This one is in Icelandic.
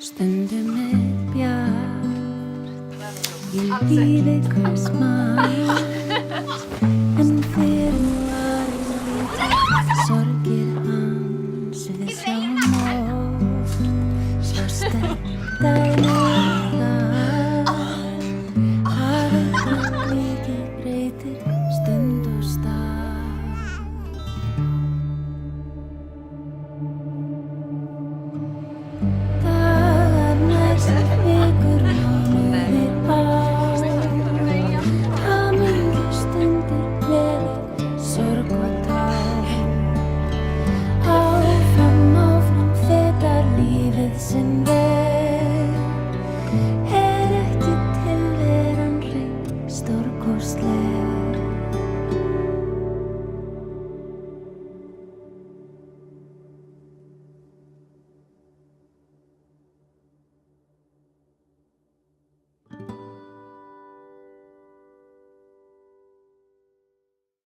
Stundum bjart, ég býði hvers maður, en fyrir var sorgir hans við sjáum oft, svo sterkt að